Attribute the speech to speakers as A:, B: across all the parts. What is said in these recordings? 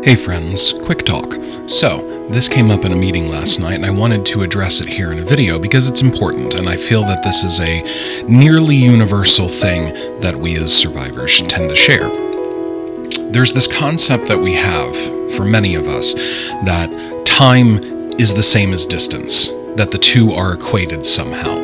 A: Hey friends, quick talk. So, this came up in a meeting last night and I wanted to address it here in a video because it's important and I feel that this is a nearly universal thing that we as survivors tend to share. There's this concept that we have, for many of us, that time is the same as distance, that the two are equated somehow.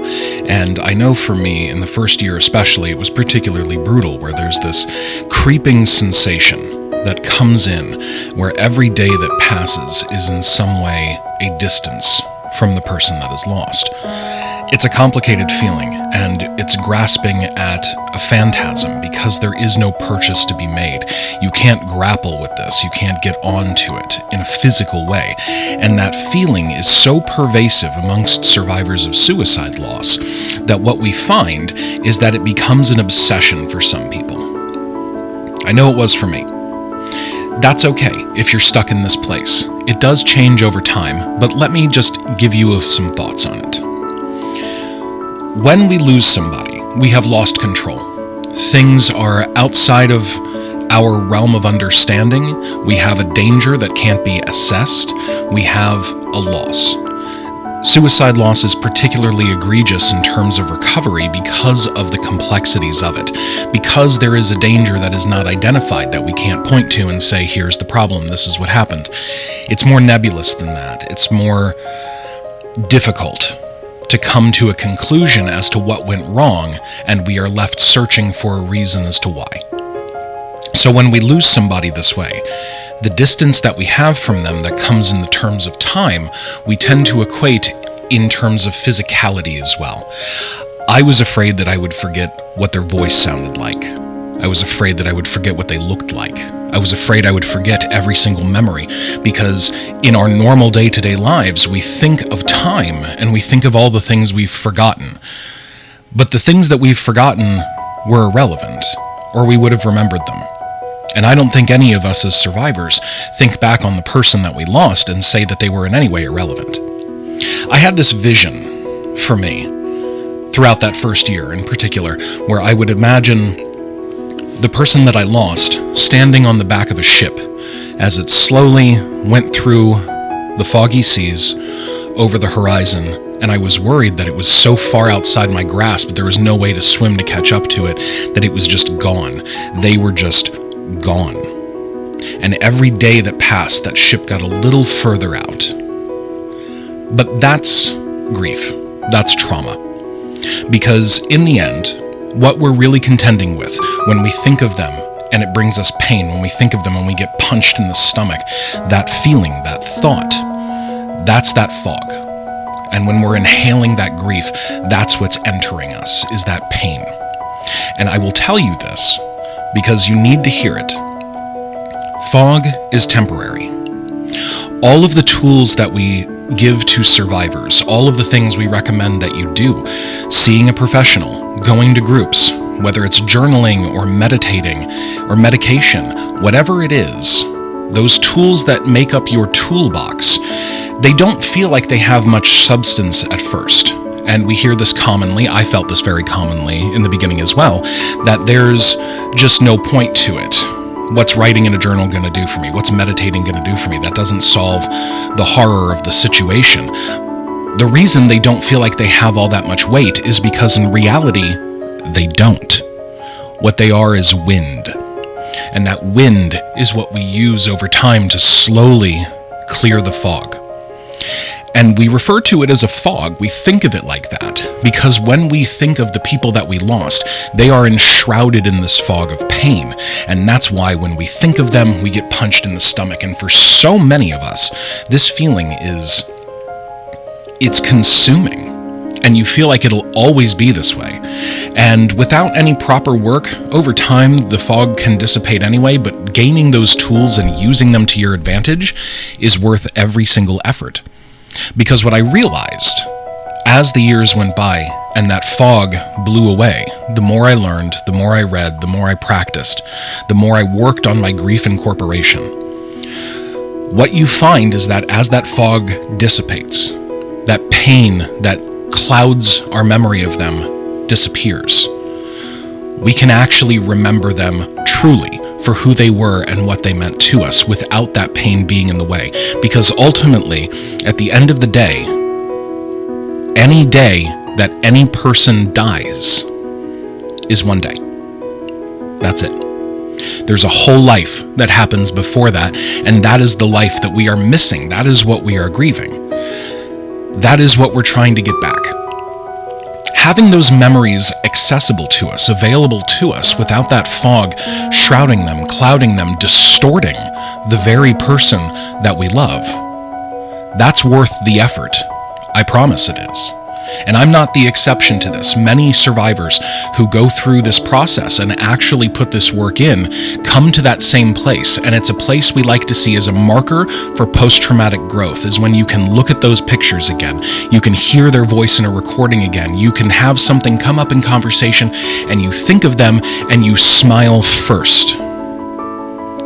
A: And I know for me, in the first year especially, it was particularly brutal, where there's this creeping sensation that comes in, where every day that passes is in some way a distance from the person that is lost. It's a complicated feeling, and it's grasping at a phantasm because there is no purchase to be made. You can't grapple with this, you can't get onto it in a physical way. And that feeling is so pervasive amongst survivors of suicide loss that what we find is that it becomes an obsession for some people. I know it was for me. That's okay if you're stuck in this place. It does change over time, but let me just give you some thoughts on it. When we lose somebody, we have lost control. Things are outside of our realm of understanding. We have a danger that can't be assessed. We have a loss. Suicide loss is particularly egregious in terms of recovery because of the complexities of it, because there is a danger that is not identified that we can't point to and say, here's the problem, this is what happened. It's more nebulous than that. It's more difficult to come to a conclusion as to what went wrong, and we are left searching for a reason as to why. So when we lose somebody this way, the distance that we have from them that comes in the terms of time, we tend to equate in terms of physicality as well. I was afraid that I would forget what their voice sounded like. I was afraid that I would forget what they looked like. I was afraid I would forget every single memory, because in our normal day-to-day lives, we think of time and we think of all the things we've forgotten. But the things that we've forgotten were irrelevant, or we would have remembered them. And I don't think any of us as survivors think back on the person that we lost and say that they were in any way irrelevant. I had this vision for me throughout that first year in particular, where I would imagine the person that I lost standing on the back of a ship as it slowly went through the foggy seas over the horizon, and I was worried that it was so far outside my grasp that there was no way to swim to catch up to it, that it was just gone. They were just gone. And every day that passed, that ship got a little further out. But that's grief. That's trauma. Because in the end, what we're really contending with when we think of them, and it brings us pain, when we think of them and we get punched in the stomach, that feeling, that thought, that's that fog. And when we're inhaling that grief, that's what's entering us, is that pain. And I will tell you this, because you need to hear it. Fog is temporary. All of the tools that we give to survivors, all of the things we recommend that you do, seeing a professional, going to groups, whether it's journaling or meditating or medication, whatever it is, those tools that make up your toolbox, they don't feel like they have much substance at first. And we hear this commonly, I felt this very commonly in the beginning as well, that there's just no point to it. What's writing in a journal going to do for me? What's meditating going to do for me? That doesn't solve the horror of the situation. The reason they don't feel like they have all that much weight is because in reality, they don't. What they are is wind. And that wind is what we use over time to slowly clear the fog. And we refer to it as a fog. We think of it like that because when we think of the people that we lost, they are enshrouded in this fog of pain. And that's why when we think of them, we get punched in the stomach. And for so many of us, this feeling it's consuming. And you feel like it'll always be this way. And without any proper work, over time, the fog can dissipate anyway, but gaining those tools and using them to your advantage is worth every single effort. Because what I realized, as the years went by and that fog blew away, the more I learned, the more I read, the more I practiced, the more I worked on my grief incorporation. What you find is that as that fog dissipates, that pain that clouds our memory of them disappears. We can actually remember them truly for who they were and what they meant to us without that pain being in the way. Because ultimately, at the end of the day, any day that any person dies is one day. That's it. There's a whole life that happens before that, and that is the life that we are missing. That is what we are grieving. That is what we're trying to get back. Having those memories accessible to us, available to us, without that fog shrouding them, clouding them, distorting the very person that we love, that's worth the effort. I promise it is. And I'm not the exception to this. Many survivors who go through this process and actually put this work in come to that same place. And it's a place we like to see as a marker for post-traumatic growth, is when you can look at those pictures again. You can hear their voice in a recording again. You can have something come up in conversation and you think of them and you smile first.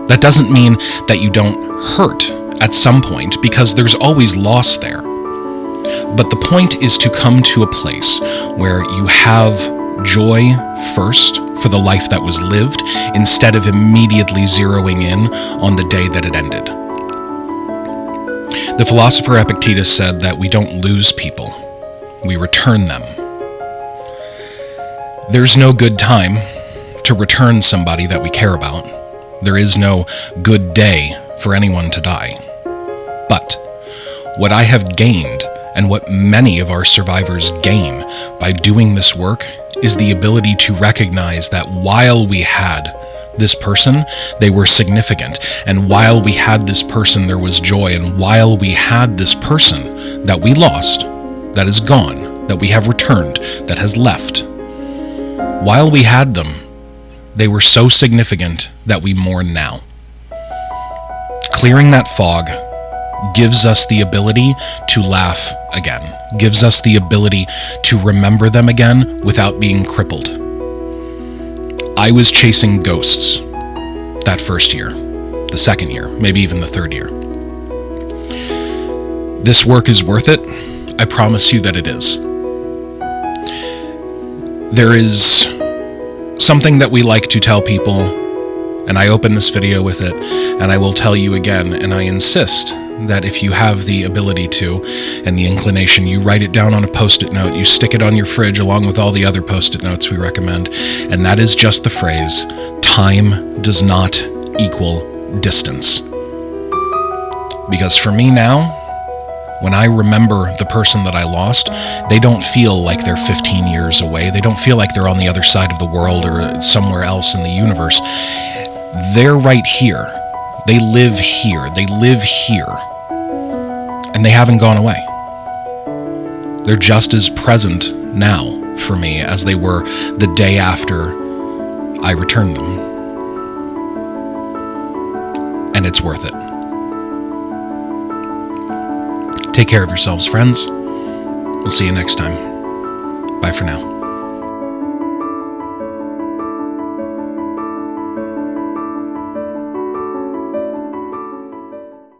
A: That doesn't mean that you don't hurt at some point, because there's always loss there. But the point is to come to a place where you have joy first for the life that was lived, instead of immediately zeroing in on the day that it ended. The philosopher Epictetus said that we don't lose people, we return them. There's no good time to return somebody that we care about. There is no good day for anyone to die. But what I have gained, and what many of our survivors gain by doing this work, is the ability to recognize that while we had this person, they were significant. And while we had this person, there was joy. And while we had this person that we lost, that is gone, that we have returned, that has left, while we had them, they were so significant that we mourn now. Clearing that fog gives us the ability to laugh again, gives us the ability to remember them again without being crippled. I was chasing ghosts that first year, the second year, maybe even the third year. This work is worth it. I promise you that it is. There is something that we like to tell people, and I open this video with it, and I will tell you again, and I insist that if you have the ability to and the inclination, you write it down on a post-it note, you stick it on your fridge along with all the other post-it notes we recommend, and that is just the phrase, time does not equal distance. Because for me now, when I remember the person that I lost, they don't feel like they're 15 years away. They don't feel like they're on the other side of the world or somewhere else in the universe. They're right here. They live here. They live here. And they haven't gone away. They're just as present now for me as they were the day after I returned them. And it's worth it. Take care of yourselves, friends. We'll see you next time. Bye for now.